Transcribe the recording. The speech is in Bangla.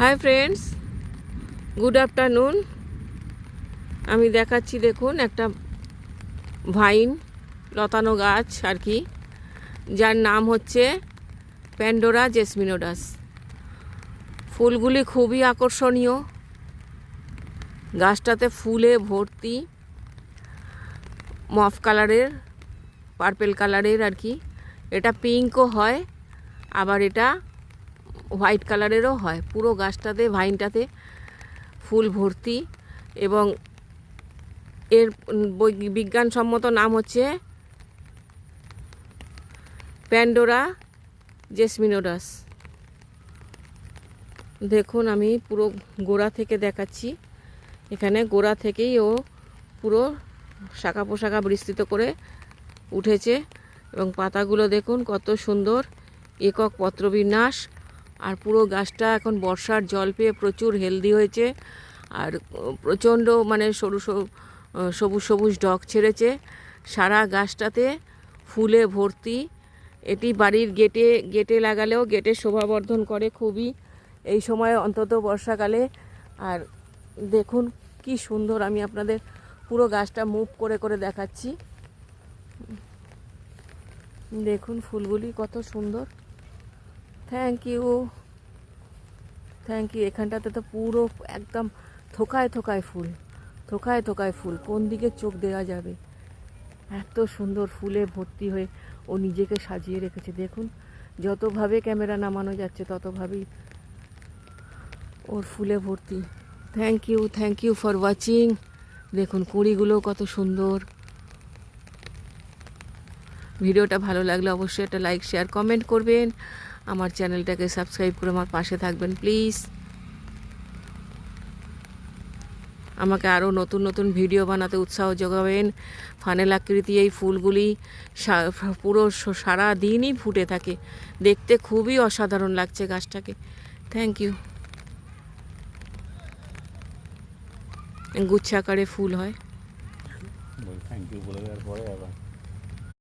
Hi friends, good afternoon. আমি দেখাচ্ছি, দেখুন একটা ভাইন লতানো গাছ আর কি, যার নাম হচ্ছে প্যান্ডোরা জেসমিনোডাস। ফুলগুলি খুবই আকর্ষণীয়, গাছটাতে ফুলে ভর্তি, মফ কালারের, পার্পেল কালারের আর কি। এটা পিঙ্কও হয়, আবার এটা হোয়াইট কালারেরও হয়। পুরো গাছটাতে, ভাইনটাতে ফুল ভর্তি, এবং এর বিজ্ঞানসম্মত নাম হচ্ছে প্যান্ডোরা জেসমিনোডাস। দেখুন, আমি পুরো গোড়া থেকে দেখাচ্ছি। এখানে গোড়া থেকেই ও পুরো শাখা পোশাখা বিস্তৃত করে উঠেছে, এবং পাতাগুলো দেখুন কত সুন্দর, একক পত্রবিন্যাস। আর পুরো গাছটা এখন বর্ষার জল পেয়ে প্রচুর হেলদি হয়েছে, আর প্রচণ্ড মানে সরু সরু সবুজ সবুজ ডগ ছেড়েছে। সারা গাছটাতে ফুলে ভর্তি। এটি বাড়ির গেটে লাগালেও গেটের শোভাবর্ধন করে খুবই, এই সময় অন্তত বর্ষাকালে। আর দেখুন কি সুন্দর, আমি আপনাদের পুরো গাছটা মুভ করে করে দেখাচ্ছি। দেখুন ফুলগুলি কত সুন্দর। Thank you, thank you. এখানটাতে তো পুরো একদম থোকায় থোকায় ফুল, থোকায় থোকায় ফুল, কোন দিকে চোখ দেওয়া যাবে, এত সুন্দর ফুলে ভর্তি হয়ে ও নিজেকে সাজিয়ে রেখেছে। দেখুন, যতভাবে ক্যামেরা নামানো যাচ্ছে ততভাবেই ওর ফুলে ভর্তি। Thank you for watching. দেখুন কুঁড়িগুলো কত সুন্দর। ভিডিওটা ভালো লাগলে অবশ্যই একটা লাইক, শেয়ার, কমেন্ট করবেন। আমার চ্যানেলটাকে সাবস্ক্রাইব করে আমার পাশে থাকবেন প্লিজ। আমাকে আরও নতুন নতুন ভিডিও বানাতে উৎসাহ যোগাবেন। ফানেল আকৃতি এই ফুলগুলি পুরো সারা দিনই ফুটে থাকে, দেখতে খুবই অসাধারণ লাগছে গাছটাকে। Thank you. গুচ্ছাকারে ফুল হয়। থ্যাংক ইউ বলে দেওয়ার পরে আবার